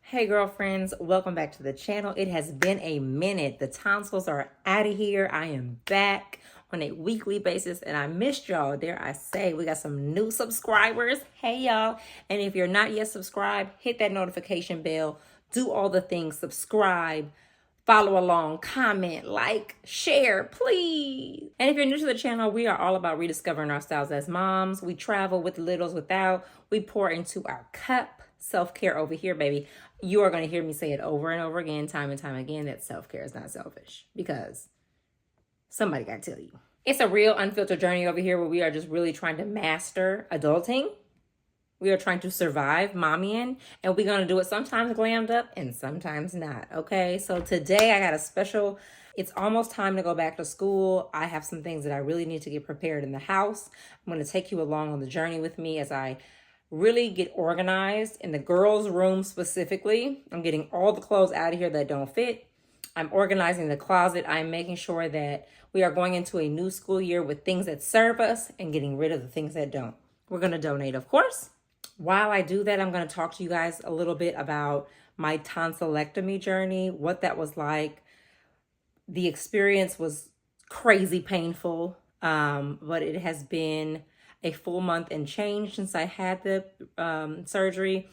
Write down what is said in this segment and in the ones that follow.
Hey girlfriends, welcome back to the channel. It has been a minute. The tonsils are out of here. I am back on a weekly basis and I missed y'all. Dare I say, we got some new subscribers. Hey y'all. And if you're not yet subscribed, hit that notification bell. Do all the things. Subscribe, follow along, comment, like, share, please. And if you're new to the channel, we are all about rediscovering our styles as moms. We travel with littles without. We pour into our cup. Self-care over here, baby. You are going to hear me say it over and over again, time and time again, that self-care is not selfish, because somebody got to tell you. It's a real unfiltered journey over here where we are just really trying to master adulting. We are trying to survive mommying, and we're going to do it sometimes glammed up and sometimes not, okay? So today I got a special, it's almost time to go back to school. I have some things that I really need to get prepared in the house. I'm going to take you along on the journey with me as I really get organized in the girls' room specifically. I'm getting all the clothes out of here that don't fit. I'm organizing the closet. I'm making sure that we are going into a new school year with things that serve us and getting rid of the things that don't. We're going to donate, of course. While I do that, I'm going to talk to you guys a little bit about my tonsillectomy journey, what that was like. The experience was crazy painful, but it has been a full month and change since I had the surgery.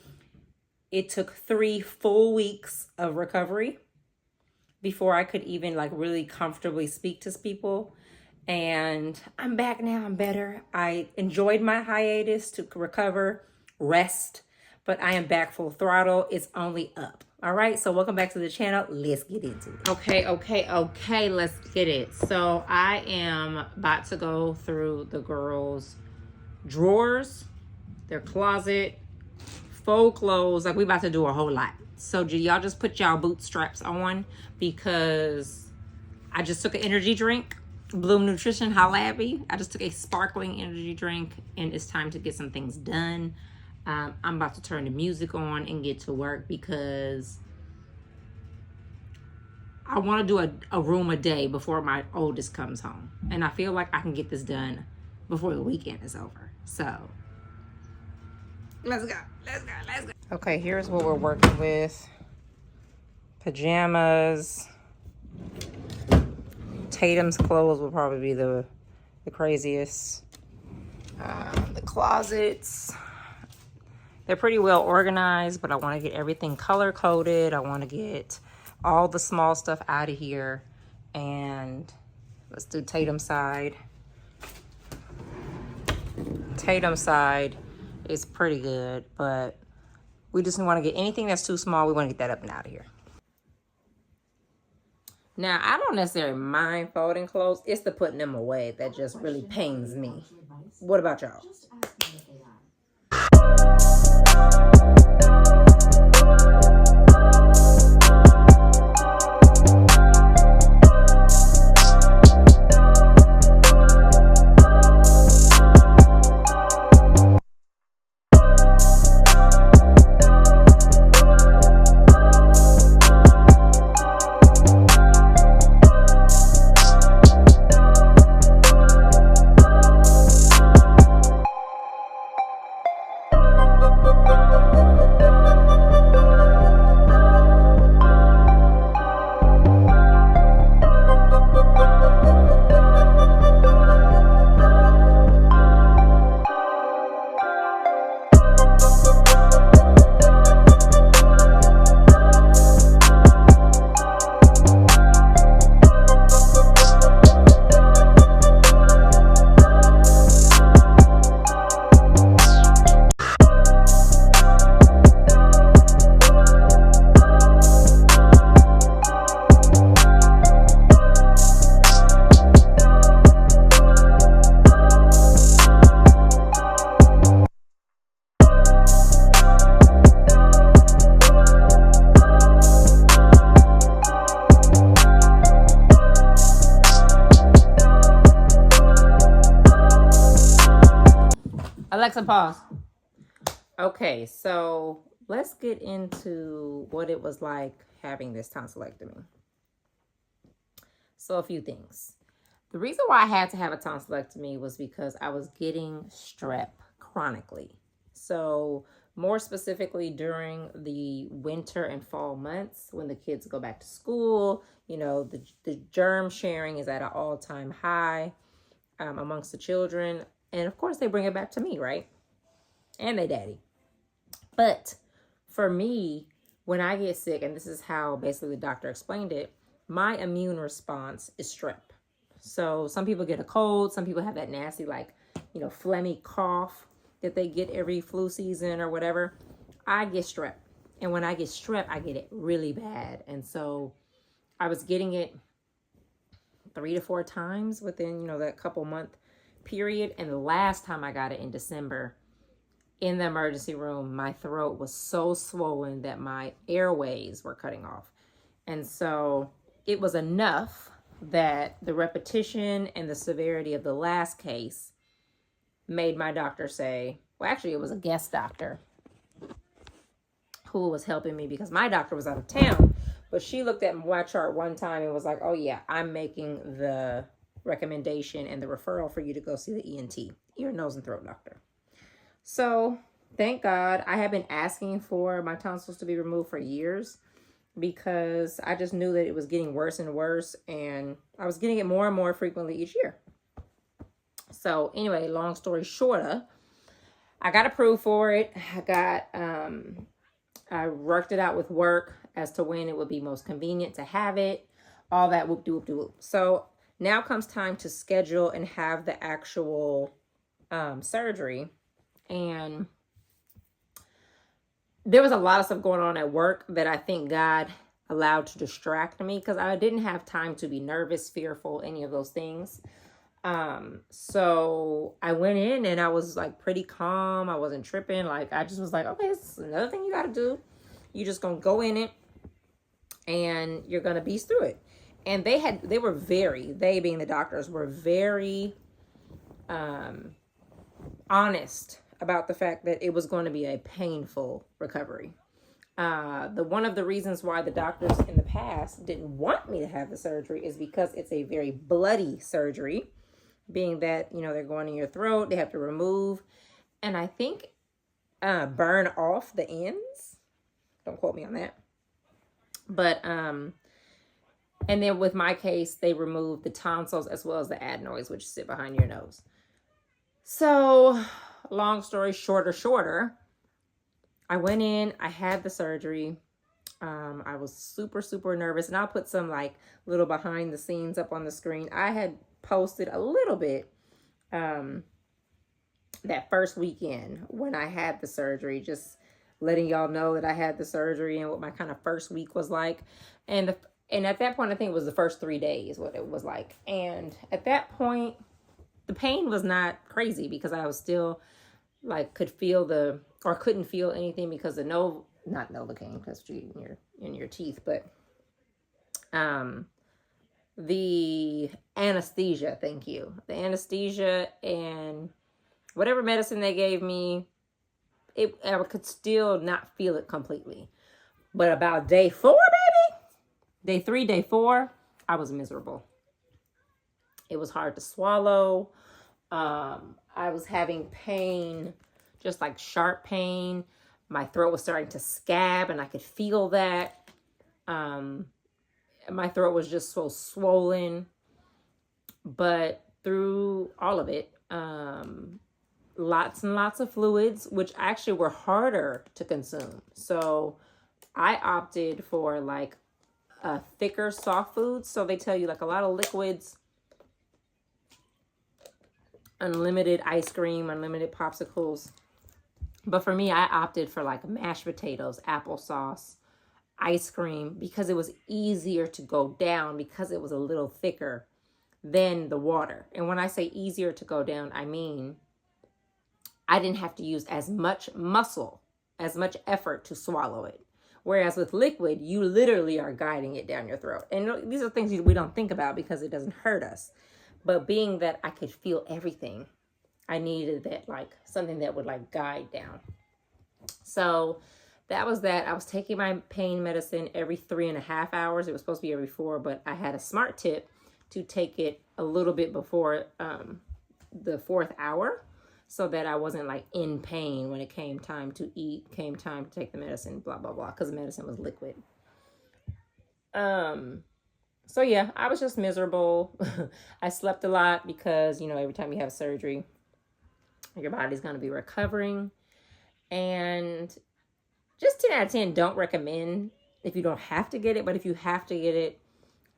It took 3 full weeks of recovery before I could even really comfortably speak to people. And I'm back now. I'm better. I enjoyed my hiatus to recover, rest, but I am back full throttle. It's only up. All right, so welcome back to the channel. Let's get into it. Okay, let's get it. So I am about to go through the girls' drawers, their closet, faux clothes. We about to do a whole lot. So y'all just put y'all bootstraps on, because I just took an energy drink. Bloom Nutrition, holla at me. I just took a sparkling energy drink and it's time to get some things done. I'm about to turn the music on and get to work because I want to do a room a day before my oldest comes home. And I feel like I can get this done before the weekend is over. So let's go. Okay, here's what we're working with. Pajamas. Tatum's clothes will probably be the craziest. The closets, they're pretty well organized, but I want to get everything color coded. I want to get all the small stuff out of here. And let's do Tatum's side. Tatum's side is pretty good, but we just want to get anything that's too small. We want to get that up and out of here. Now, I don't necessarily mind folding clothes. It's the putting them away that just really pains me. What about y'all? Alexa, pause. Okay, so let's get into what it was like having this tonsillectomy. So a few things. The reason why I had to have a tonsillectomy was because I was getting strep chronically. So more specifically during the winter and fall months when the kids go back to school. You know, the germ sharing is at an all-time high amongst the children. And of course, they bring it back to me, right? And they daddy. But for me, when I get sick, and this is how basically the doctor explained it, my immune response is strep. So some people get a cold. Some people have that nasty, like, you know, phlegmy cough that they get every flu season or whatever. I get strep. And when I get strep, I get it really bad. And so I was getting it 3 to 4 times within, you know, that couple month period. And the last time I got it in December, in the emergency room, my throat was so swollen that my airways were cutting off. And so it was enough that the repetition and the severity of the last case made my doctor say, well, actually it was a guest doctor who was helping me because my doctor was out of town, but she looked at my chart one time and was like, oh yeah, I'm making the recommendation and the referral for you to go see the ENT, ear, nose, and throat doctor. So thank God. I have been asking for my tonsils to be removed for years because I just knew that it was getting worse and worse, and I was getting it more and more frequently each year. So anyway, long story shorter, I got approved for it. I worked it out with work as to when it would be most convenient to have it, all that whoop-de-whoop-de-whoop. So now comes time to schedule and have the actual surgery. And there was a lot of stuff going on at work that I think God allowed to distract me because I didn't have time to be nervous, fearful, any of those things. So I went in and I was like pretty calm. I wasn't tripping. Like, I just was like, okay, this is another thing you got to do. You're just going to go in it and you're going to beast through it. And they being the doctors were very, honest about the fact that it was going to be a painful recovery. One of the reasons why the doctors in the past didn't want me to have the surgery is because it's a very bloody surgery, being that, you know, they're going in your throat, they have to remove, and I think burn off the ends. Don't quote me on that. But, and then with my case, they removed the tonsils as well as the adenoids, which sit behind your nose. So, long story shorter, I went in, I had the surgery. I was super, super nervous, and I'll put some like little behind the scenes up on the screen. I had posted a little bit that first weekend when I had the surgery, just letting y'all know that I had the surgery and what my kind of first week was like. And at that point, I think it was the first 3 days, what it was like. And at that point, the pain was not crazy because I was still like couldn't feel anything because the not Novocaine, because in your teeth, but the anesthesia, thank you. The anesthesia and whatever medicine they gave me, I could still not feel it completely. But about day 4, baby, day 3, day 4, I was miserable. It was hard to swallow. I was having pain, just like sharp pain. My throat was starting to scab and I could feel that. My throat was just so swollen. But through all of it, lots and lots of fluids, which actually were harder to consume. So I opted for like a thicker soft foods. So they tell you like a lot of liquids, unlimited ice cream, unlimited popsicles. But for me, I opted for like mashed potatoes, applesauce, ice cream, because it was easier to go down because it was a little thicker than the water. And when I say easier to go down, I mean I didn't have to use as much muscle, as much effort to swallow it. Whereas with liquid, you literally are guiding it down your throat. And these are things we don't think about because it doesn't hurt us. But being that I could feel everything, I needed that, like something that would like guide down. So that was that. I was taking my pain medicine every 3.5 hours. It was supposed to be every 4, but I had a smart tip to take it a little bit before the 4th hour so that I wasn't like in pain when it came time to eat, came time to take the medicine, blah, blah, blah, because the medicine was liquid. So yeah, I was just miserable. I slept a lot because, you know, every time you have surgery, your body's going to be recovering. And just 10 out of 10, don't recommend if you don't have to get it. But if you have to get it,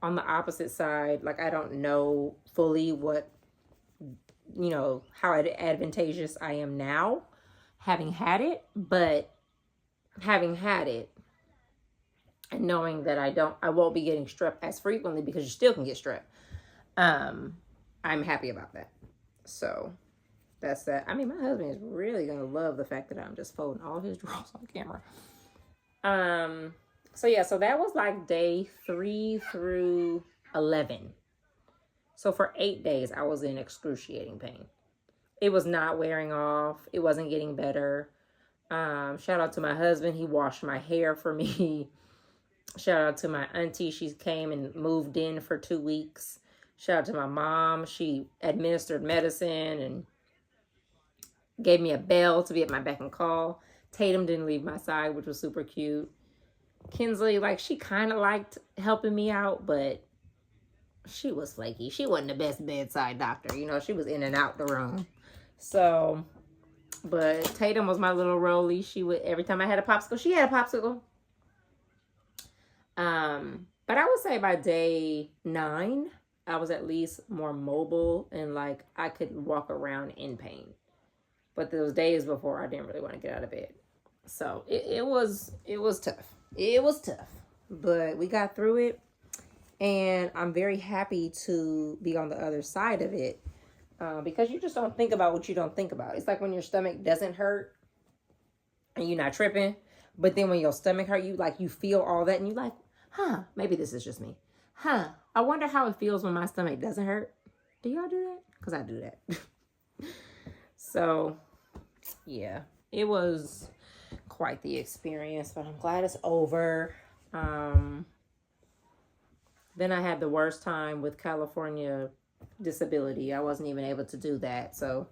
on the opposite side, like, I don't know fully what, you know, how advantageous I am now having had it. But having had it, and knowing that I won't be getting strep as frequently, because you still can get strep. I'm happy about that. So that's that. I mean, my husband is really going to love the fact that I'm just folding all his drawers on camera. So yeah, so that was like day 3 through 11. So for 8 days, I was in excruciating pain. It was not wearing off. It wasn't getting better. Shout out to my husband. He washed my hair for me. Shout out to my auntie. She came and moved in for 2 weeks. Shout out to my mom. She administered medicine and gave me a bell to be at my beck and call. Tatum didn't leave my side, which was super cute. Kinsley, like, she kind of liked helping me out, but she was flaky. She wasn't the best bedside doctor. You know, she was in and out the room. So, but Tatum was my little rollie. She would, every time I had a popsicle, she had a popsicle. But I would say by day 9, I was at least more mobile and like I could walk around in pain. But those days before, I didn't really want to get out of bed. So it was tough. It was tough, but we got through it, and I'm very happy to be on the other side of it, because you just don't think about what you don't think about. It's like when your stomach doesn't hurt and you're not tripping, but then when your stomach hurt, you feel all that and you're like, huh, maybe this is just me. Huh, I wonder how it feels when my stomach doesn't hurt. Do y'all do that? Because I do that. So, yeah, it was quite the experience, but I'm glad it's over. Then I had the worst time with California disability. I wasn't even able to do that. So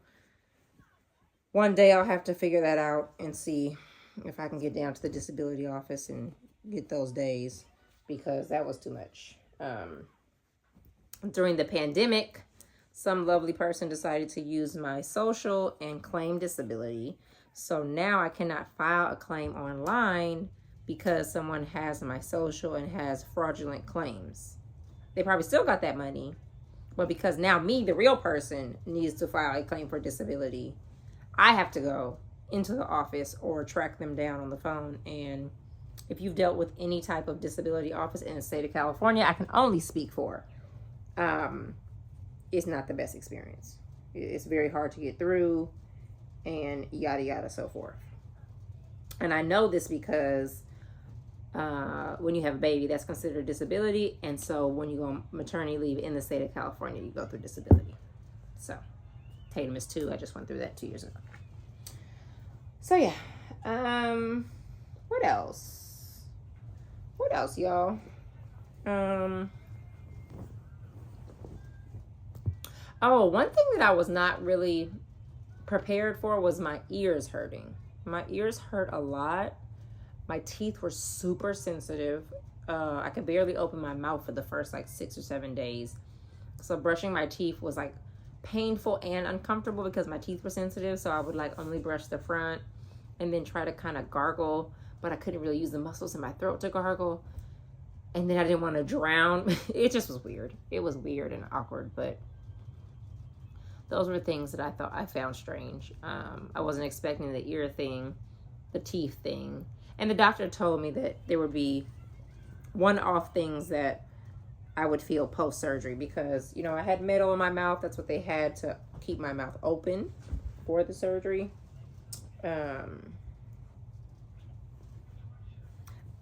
one day I'll have to figure that out and see if I can get down to the disability office and get those days, because that was too much. During the pandemic, some lovely person decided to use my social and claim disability. So now I cannot file a claim online because someone has my social and has fraudulent claims. They probably still got that money, but because now me, the real person, needs to file a claim for disability, I have to go into the office or track them down on the phone. And if you've dealt with any type of disability office in the state of California, I can only speak for, it's not the best experience. It's very hard to get through, and yada yada, so forth. And I know this because when you have a baby, that's considered a disability, and so when you go on maternity leave in the state of California, you go through disability. So Tatum is 2. I just went through that 2 years ago. So yeah, what else, y'all? Oh, one thing that I was not really prepared for was my ears hurting. My ears hurt a lot. My teeth were super sensitive. I could barely open my mouth for the first like 6 or 7 days. So brushing my teeth was like painful and uncomfortable because my teeth were sensitive. So I would like only brush the front and then try to kind of gargle, but I couldn't really use the muscles in my throat to gargle. And then I didn't want to drown. It just was weird. It was weird and awkward, but those were things that I found strange. I wasn't expecting the ear thing, the teeth thing. And the doctor told me that there would be one-off things that I would feel post-surgery because, you know, I had metal in my mouth. That's what they had to keep my mouth open for the surgery.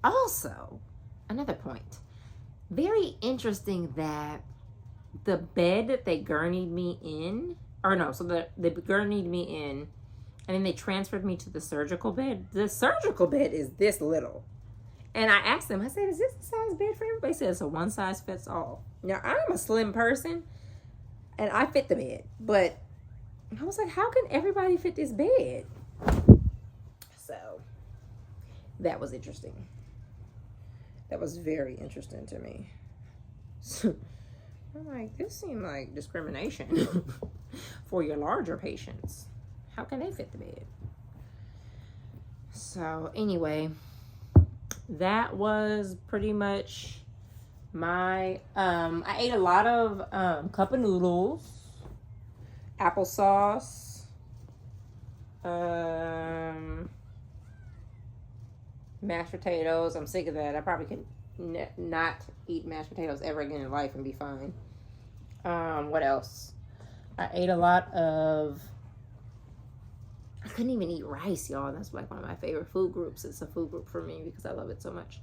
Also, another point. Very interesting that the bed that they gurneyed me in, they gurneyed me in, and then they transferred me to the surgical bed. The surgical bed is this little. And I asked them, I said, is this the size bed for everybody? They said it's a one size fits all. Now, I'm a slim person, and I fit the bed. But I was like, how can everybody fit this bed? So that was interesting. That was very interesting to me. So, I'm like, this seemed like discrimination for your larger patients. How can they fit the bed? So anyway, that was pretty much my I ate a lot of cup of noodles, applesauce, mashed potatoes. I'm sick of that. I probably could not eat mashed potatoes ever again in life and be fine. What else? I ate a lot of, I couldn't even eat rice, y'all. That's like one of my favorite food groups. It's a food group for me because I love it so much.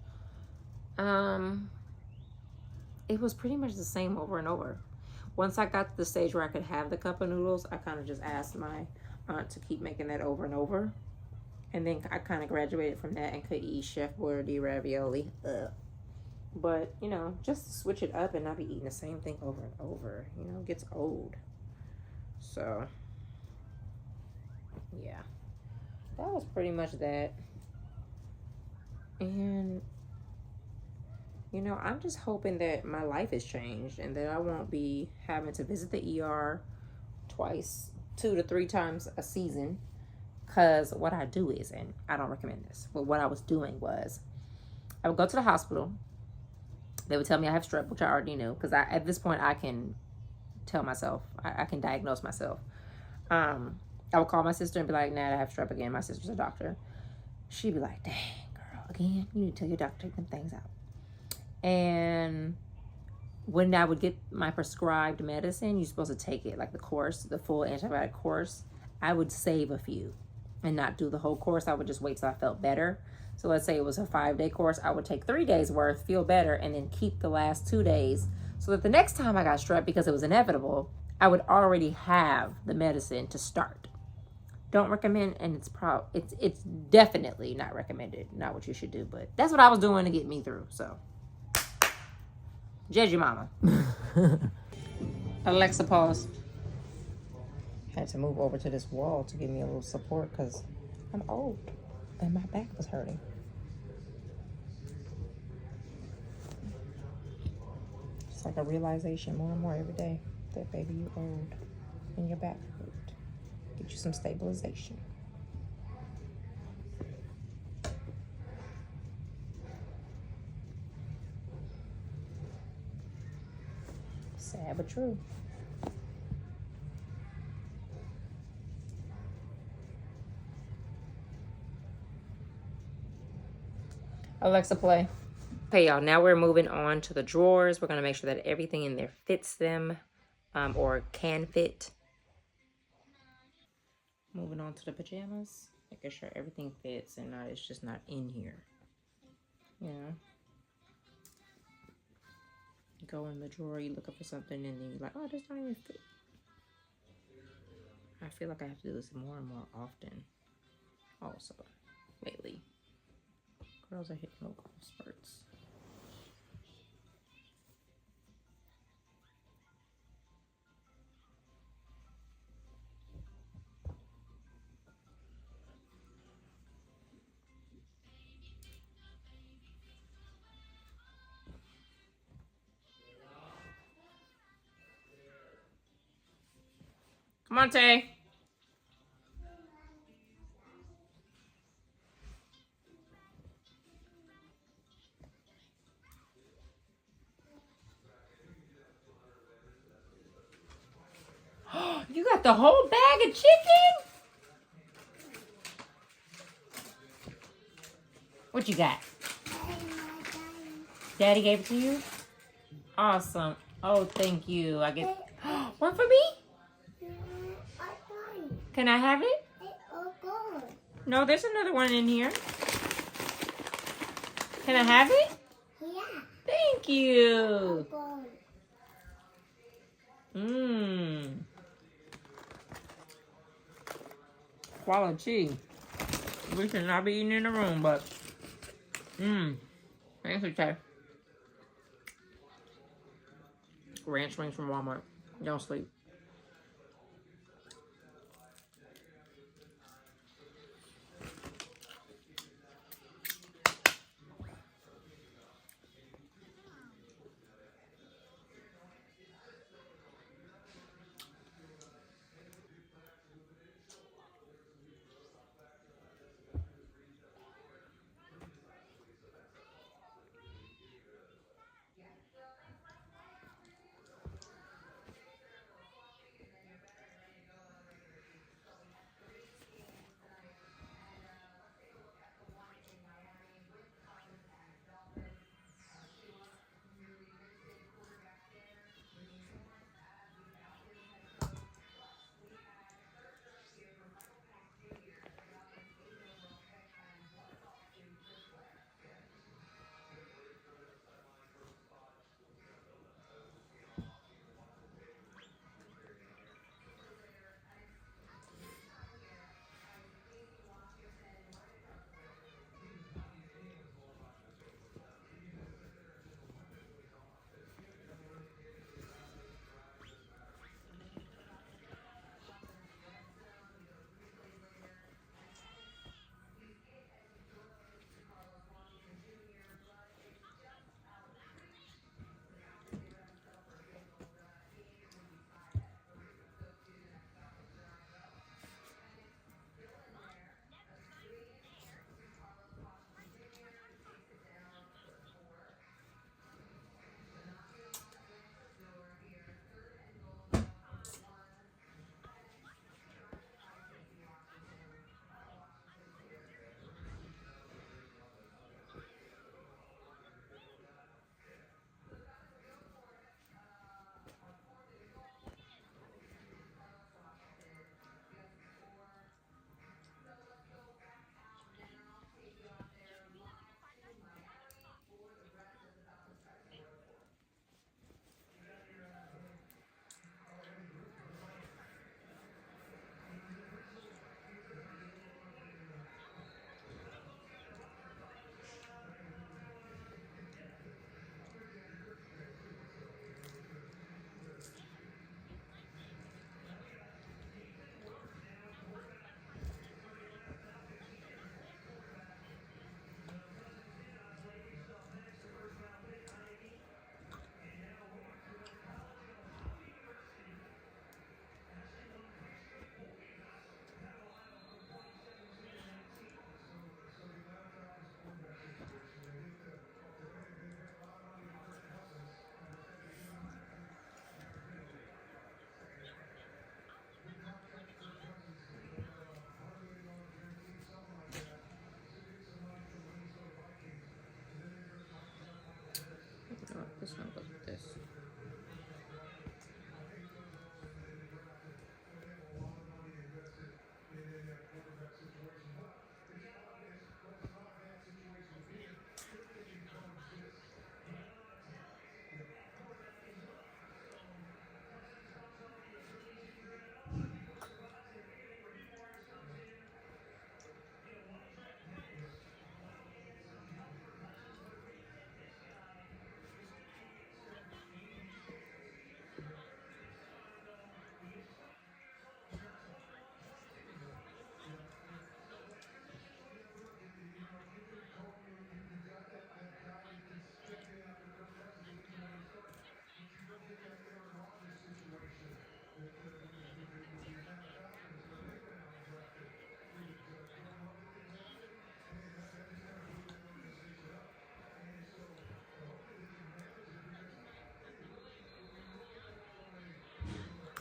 It was pretty much the same over and over. Once I got to the stage where I could have the cup of noodles, I kind of just asked my aunt to keep making that over and over. And then I kind of graduated from that and could eat Chef Boyardee ravioli. But, you know, just to switch it up and not be eating the same thing over and over, you know, it gets old. So, yeah. That was pretty much that. And, you know, I'm just hoping that my life has changed and that I won't be having to visit the ER twice, 2 to 3 times a season. Because what I do is, and I don't recommend this, but what I was doing was I would go to the hospital. They would tell me I have strep, which I already knew. Because at this point, I can tell myself. I can diagnose myself. I would call my sister and be like, Nat, I have strep again. My sister's a doctor. She'd be like, dang, girl, again? You need to tell your doctor to take them things out. And when I would get my prescribed medicine, you're supposed to take it, like the course, the full antibiotic course. I would save a few and not do the whole course. I would just wait till I felt better. So let's say it was a 5-day course. I would take 3 days worth, feel better, and then keep the last 2 days so that the next time I got strep, because it was inevitable, I would already have the medicine to start. Don't recommend, and it's definitely not recommended. Not what you should do, but that's what I was doing to get me through. So, judge your mama. Alexa, pause. Had to move over to this wall to give me a little support because I'm old and my back was hurting. It's like a realization more and more every day that, baby, you old and your back hurt. Get you some stabilization. Sad but true. Alexa, play. Okay, y'all, now we're moving on to the drawers. We're going to make sure that everything in there fits them or can fit. Moving on to the pajamas. Making sure everything fits and it's just not in here. You know? You go in the drawer, you look up for something, and then you're like, oh, this don't even fit. I feel like I have to do this more and more often. Also, lately. Girls are hitting little spurts. Come on, Tay. You got the whole bag of chicken? What you got? Daddy gave it to you? Awesome. Oh, thank you. I get one for me? Can I have it? No, there's another one in here. Can I have it? Yeah. Thank you. Mmm. Quality. We should not be eating in the room, but thanks for Tay. Ranch wings from Walmart. Don't sleep. Oh, this one goes with this.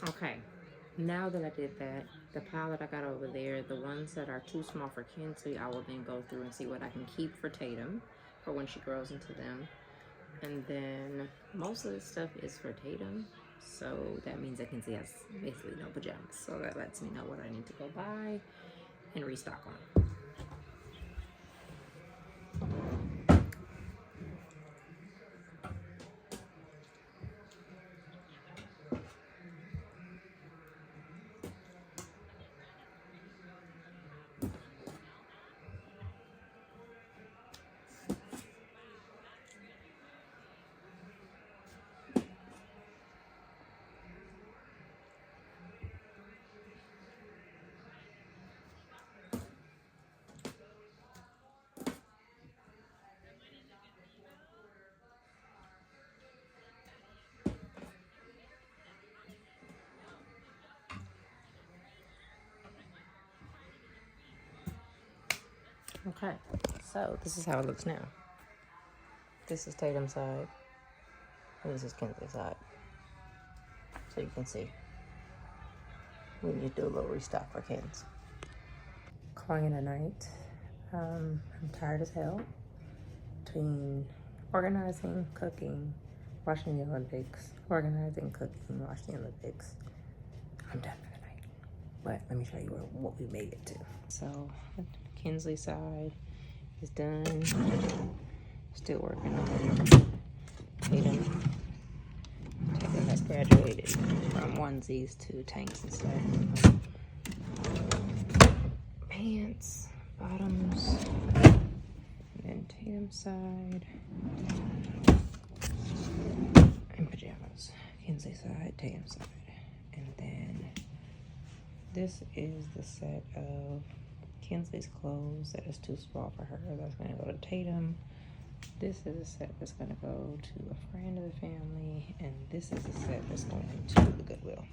Okay, now that I did that, the pile that I got over there, the ones that are too small for Kinsley, I will then go through and see what I can keep for Tatum for when she grows into them. And then most of this stuff is for Tatum, so that means that Kinsley has basically no pajamas. So that lets me know what I need to go buy and restock on. Okay, so this is how it looks now. This is Tatum's side, and this is Kinsley's side. So you can see, we need to do a little restock for kids. Calling it a night. I'm tired as hell. Between organizing, cooking, watching the Olympics, organizing, cooking, watching the Olympics, I'm done for the night. But let me show you what we made it to. So Kinsley's side is done. Still working on Tatum. Tatum has graduated from onesies to tanks and stuff. Pants, bottoms, and then Tatum's side, and pajamas. Kinsley's side, Tatum's side. And then this is the set of Kinsley's clothes that is too small for her. That's gonna go to Tatum. This is a set that's gonna go to a friend of the family. And this is a set that's going to the Goodwill.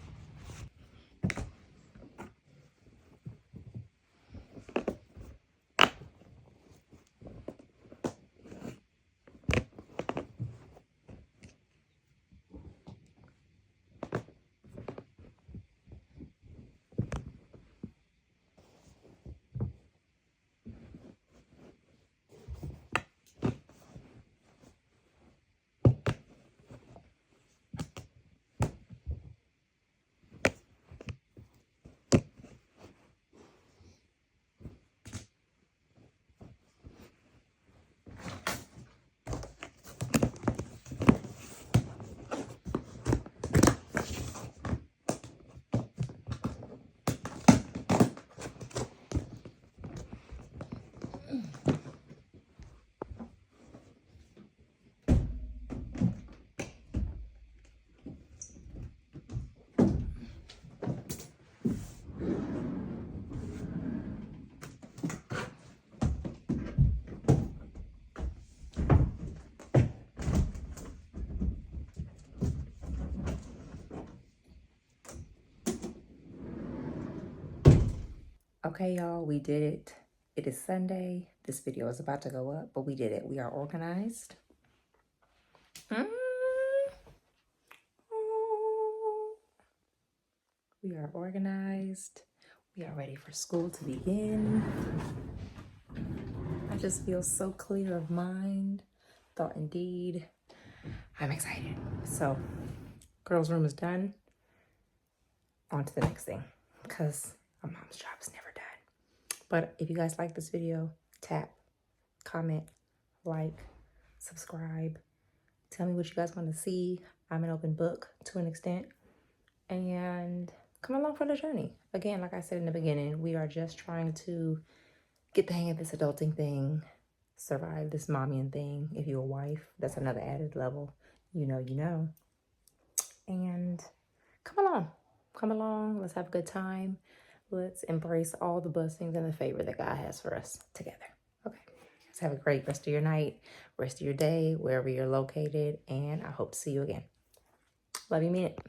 Okay, y'all, we did it. It is Sunday. This video is about to go up, but we did it. We are organized. We are organized. We are ready for school to begin. I just feel so clear of mind, thought, and deed. I'm excited. So, girls' room is done. On to the next thing, because a mom's job is never done. But if you guys like this video, tap, comment, like, subscribe. Tell me what you guys want to see. I'm an open book to an extent. And come along for the journey. Again, like I said in the beginning, we are just trying to get the hang of this adulting thing, survive this mommying thing. If you're a wife, that's another added level. You know. And come along. Let's have a good time. Let's embrace all the blessings and the favor that God has for us together. Okay. Let's have a great rest of your night, rest of your day, wherever you're located. And I hope to see you again. Love you, mean it.